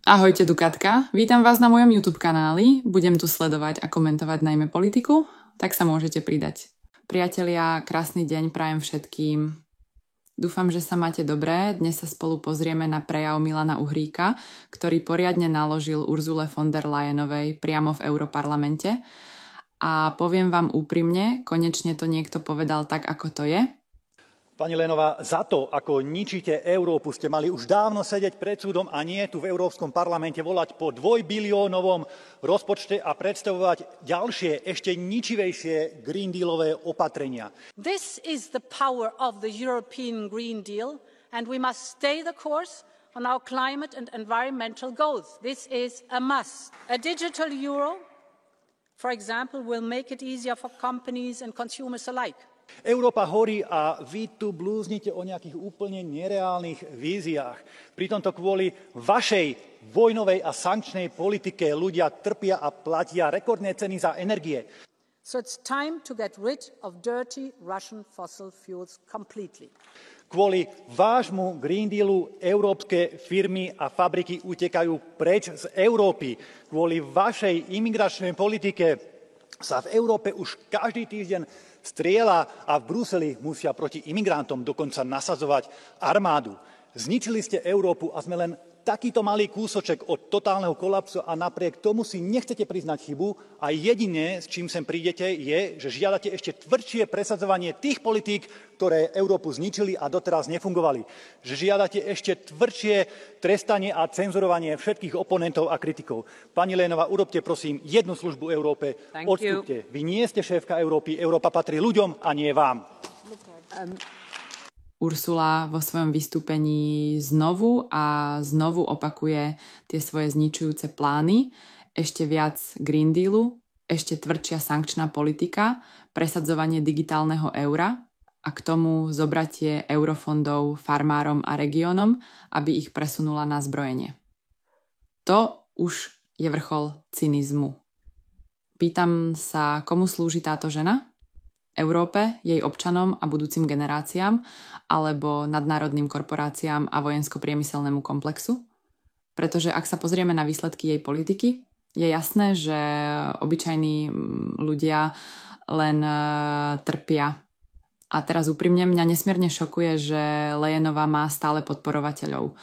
Ahojte, Dukatka. Vítam vás na mojom YouTube kanáli. Budem tu sledovať a komentovať najmä politiku, tak sa môžete pridať. Priatelia, krásny deň prajem všetkým. Dúfam, že sa máte dobré. Dnes sa spolu pozrieme na prejav Milana Uhríka, ktorý poriadne naložil Ursule von der Leyenovej priamo v Europarlamente. A poviem vám úprimne, konečne to niekto povedal tak, ako to je. Pani Leyenová, za to, ako ničíte Európu, ste mali už dávno sedieť pred súdom a nie tu v Európskom parlamente volať po 2-biliónovom rozpočte a predstavovať ďalšie, ešte ničivejšie Green Dealové opatrenia. This is the power of the European Green Deal and we must stay the course on our climate and environmental goals. This is a must. A digital euro, for example, will make it easier for companies and consumers alike. Európa horí a vy tu blúznite o nejakých úplne nereálnych víziách. Pritom to kvôli vašej vojnovej a sankčnej politike ľudia trpia a platia rekordné ceny za energie. So it's time to get rid of dirty Russian fossil fuels completely. Kvôli vášmu Green Dealu európske firmy a fabriky utekajú preč z Európy. Kvôli vašej imigračnej politike sa v Európe už každý týždeň strieľa a v Bruseli musia proti imigrantom dokonca nasadzovať armádu. Zničili ste Európu a sme len takýto malý kúsoček od totálneho kolapsu a napriek tomu si nechcete priznať chybu a jediné, s čím sem prídete, je, že žiadate ešte tvrdšie presadzovanie tých politík, ktoré Európu zničili a doteraz nefungovali. Že žiadate ešte tvrdšie trestanie a cenzurovanie všetkých oponentov a kritikov. Pani Leyenová, urobte prosím jednu službu Európe. Odstúpte. Vy nie ste šéfka Európy. Európa patrí ľuďom a nie vám. Ursula vo svojom vystúpení znovu opakuje tie svoje zničujúce plány, ešte viac Green Dealu, ešte tvrdšia sankčná politika, presadzovanie digitálneho eura a k tomu zobratie eurofondov farmárom a regiónom, aby ich presunula na zbrojenie. To už je vrchol cynizmu. Pýtam sa, komu slúži táto žena? Európe, jej občanom a budúcim generáciám alebo nadnárodným korporáciám a vojensko-priemyselnému komplexu? Pretože ak sa pozrieme na výsledky jej politiky, je jasné, že obyčajní ľudia len trpia. A teraz úprimne mňa nesmierne šokuje, že Leyenová má stále podporovateľov.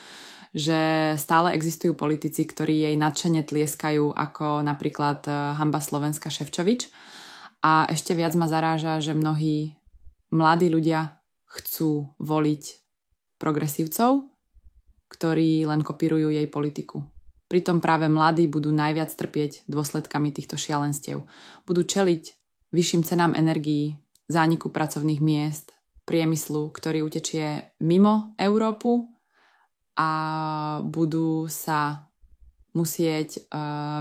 Že stále existujú politici, ktorí jej nadšene tlieskajú, ako napríklad hanba Slovenska Šefčovič. A ešte viac ma zaráža, že mnohí mladí ľudia chcú voliť progresívcov, ktorí len kopírujú jej politiku. Pritom práve mladí budú najviac trpieť dôsledkami týchto šialenstiev. Budú čeliť vyšším cenám energií, zániku pracovných miest, priemyslu, ktorý utečie mimo Európu a budú sa musieť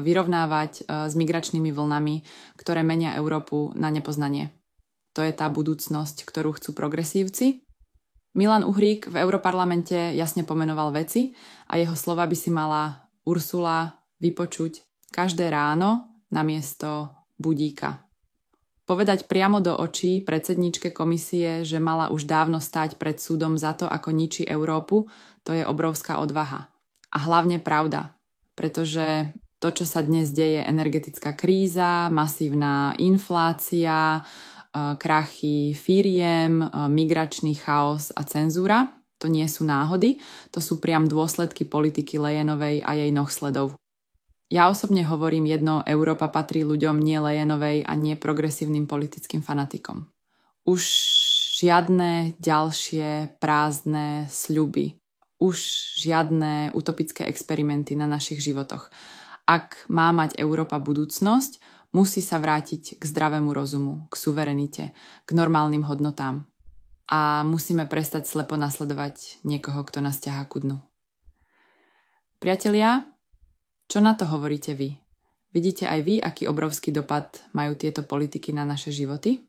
vyrovnávať s migračnými vlnami, ktoré menia Európu na nepoznanie. To je tá budúcnosť, ktorú chcú progresívci. Milan Uhrík v Europarlamente jasne pomenoval veci a jeho slova by si mala Ursula vypočuť každé ráno namiesto budíka. Povedať priamo do očí predsedníčke komisie, že mala už dávno stáť pred súdom za to, ako ničí Európu, to je obrovská odvaha. A hlavne pravda. Pretože to, čo sa dnes deje, energetická kríza, masívna inflácia, krachy firiem, migračný chaos a cenzúra, to nie sú náhody, to sú priam dôsledky politiky Leyenovej a jej nohsledov. Ja osobne hovorím jedno, Európa patrí ľuďom, nie Leyenovej a nie progresívnym politickým fanatikom. Už žiadne ďalšie prázdne sľuby. Už žiadne utopické experimenty na našich životoch. Ak má mať Európa budúcnosť, musí sa vrátiť k zdravému rozumu, k suverenite, k normálnym hodnotám. A musíme prestať slepo nasledovať niekoho, kto nás ťahá ku dnu. Priatelia, čo na to hovoríte vy? Vidíte aj vy, aký obrovský dopad majú tieto politiky na naše životy?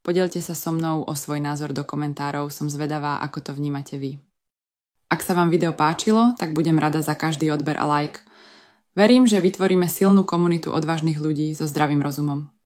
Podielte sa so mnou o svoj názor do komentárov, som zvedavá, ako to vnímate vy. Ak sa vám video páčilo, tak budem rada za každý odber a like. Verím, že vytvoríme silnú komunitu odvážnych ľudí so zdravým rozumom.